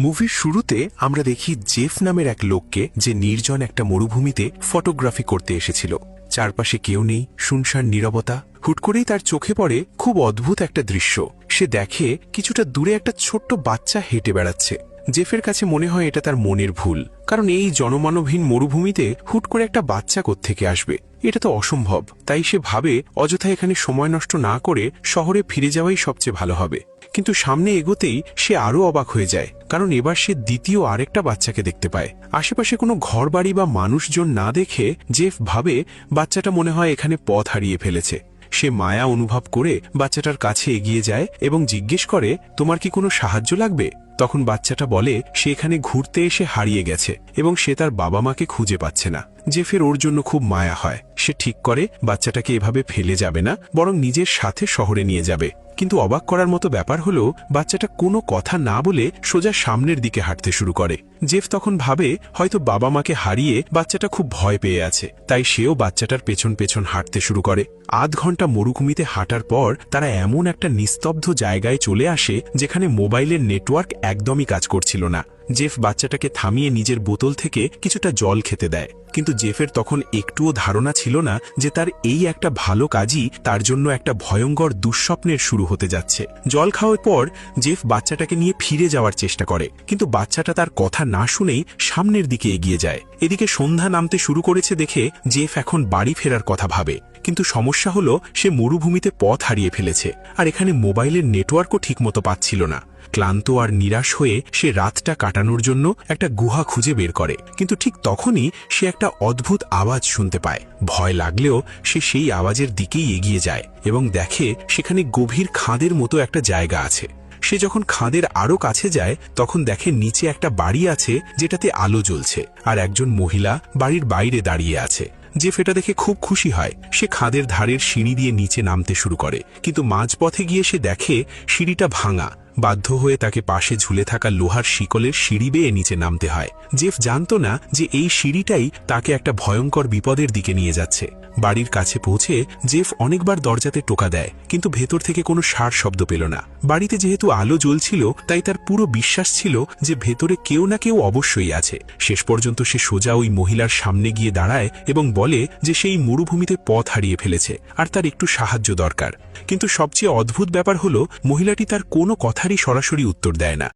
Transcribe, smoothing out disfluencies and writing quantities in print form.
মুভির শুরুতে আমরা দেখি জেফ নামের এক লোককে, যে নির্জন একটা মরুভূমিতে ফটোগ্রাফি করতে এসেছিল। চারপাশে কেউ নেই, শুনশান নীরবতা। হুট করেই তার চোখে পড়ে খুব অদ্ভুত একটা দৃশ্য। সে দেখে কিছুটা দূরে একটা ছোট্ট বাচ্চা হেঁটে বেড়াচ্ছে। জেফের কাছে মনে হয় এটা তার মনের ভুল, কারণ এই জনমানবহীন মরুভূমিতে হুট করে একটা বাচ্চা কোত্থেকে আসবে? এটা তো অসম্ভব। তাই সে ভাবে অযথা এখানে সময় নষ্ট না করে শহরে ফিরে যাওয়াই সবচেয়ে ভালো হবে। কিন্তু সামনে এগোতেই সে আরও অবাক হয়ে যায়, কারণ এবার সে দ্বিতীয় আরেকটা বাচ্চাকে দেখতে পায়। আশেপাশে কোনো ঘরবাড়ি বা মানুষজন না দেখে জেফ ভাবে বাচ্চাটা মনে হয় এখানে পথ হারিয়ে ফেলেছে। সে মায়া অনুভব করে বাচ্চাটার কাছে এগিয়ে যায় এবং জিজ্ঞেস করে, তোমার কি কোনো সাহায্য লাগবে? তখন বাচ্চাটা বলে সে এখানে ঘুরতে এসে হারিয়ে গেছে এবং সে তার বাবা মাকে খুঁজে পাচ্ছে না। জেফের ওর জন্য খুব মায়া হয়। সে ঠিক করে বাচ্চাটাকে এভাবে ফেলে যাবে না, বরং নিজের সাথে শহরে নিয়ে যাবে। কিন্তু অবাক করার মতো ব্যাপার হলো, বাচ্চাটা কোনো কথা না বলে সোজা সামনের দিকে হাঁটতে শুরু করে। জেফ তখন ভাবে হয়তো বাবা মাকে হারিয়ে বাচ্চাটা খুব ভয় পেয়ে আছে, তাই সেও বাচ্চাটার পেছন পেছন হাঁটতে শুরু করে। আধ ঘন্টা মরুভূমিতে হাঁটার পর তারা এমন একটা নিস্তব্ধ জায়গায় চলে আসে যেখানে মোবাইলের নেটওয়ার্ক একদমই কাজ করছিল না। জেফ বাচ্চাটাকে থামিয়ে নিজের বোতল থেকে কিছুটা জল খেতে দেয়, কিন্তু জেফের তখন একটুও ধারণা ছিল না যে তার এই একটা ভালো কাজই তার জন্য একটা ভয়ঙ্কর দুঃস্বপ্নের শুরু হতে যাচ্ছে। জল খাওয়ার পর জেফ বাচ্চাটাকে নিয়ে ফিরে যাওয়ার চেষ্টা করে, কিন্তু বাচ্চাটা তার কথা না শুনেই সামনের দিকে এগিয়ে যায়। এদিকে সন্ধ্যা নামতে শুরু করেছে দেখে জেফ এখন বাড়ি ফেরার কথা ভাবে। কিন্তু সমস্যা হলো, সে মরুভূমিতে পথ হারিয়ে ফেলেছে, আর এখানে মোবাইলের নেটওয়ার্কও ঠিকমতো পাচ্ছিল না। ক্লান্ত আর নিরাশ হয়ে সে রাতটা কাটানোর জন্য একটা গুহা খুঁজে বের করে, কিন্তু ঠিক তখনই সে একটা অদ্ভুত আওয়াজ শুনতে পায়। ভয় লাগলেও সে সেই আওয়াজের দিকেই এগিয়ে যায় এবং দেখে সেখানে গভীর খাদের মতো একটা জায়গা আছে। সে যখন খাদের আরো কাছে যায় তখন দেখে নিচে একটা বাড়ি আছে যেটাতে আলো জ্বলছে, আর একজন মহিলা বাড়ির বাইরে দাঁড়িয়ে আছে। জেফ এটা দেখে খুব খুশি হয়। সে খাদের ধারের সিঁড়ি দিয়ে নিচে নামতে শুরু করে, কিন্তু মাঝপথে গিয়ে সে দেখে সিঁড়িটা ভাঙা। বাধ্য হয়ে তাকে পাশে ঝুলে থাকা লোহার শিকলের সিঁড়ি বেয়ে নিচে নামতে হয়। জেফ জানত না যে এই সিঁড়িটাই তাকে একটা ভয়ঙ্কর বিপদের দিকে নিয়ে যাচ্ছে। বাড়ির কাছে পৌঁছে জেফ অনেকবার দরজাতে টোকা দেয়, কিন্তু ভেতর থেকে কোনো সাড় শব্দ পেল না। বাড়িতে যেহেতু আলো জ্বলছিল, তাই তার পুরো বিশ্বাস ছিল যে ভেতরে কেউ না কেউ অবশ্যই আছে। শেষ পর্যন্ত সে সোজা ওই মহিলার সামনে গিয়ে দাঁড়ায় এবং বলে যে সেই মরুভূমিতে পথ হারিয়ে ফেলেছে আর তার একটু সাহায্য দরকার। কিন্তু সবচেয়ে অদ্ভুত ব্যাপার হলো, মহিলাটি তার কোনো কথারই সরাসরি উত্তর দেয় না।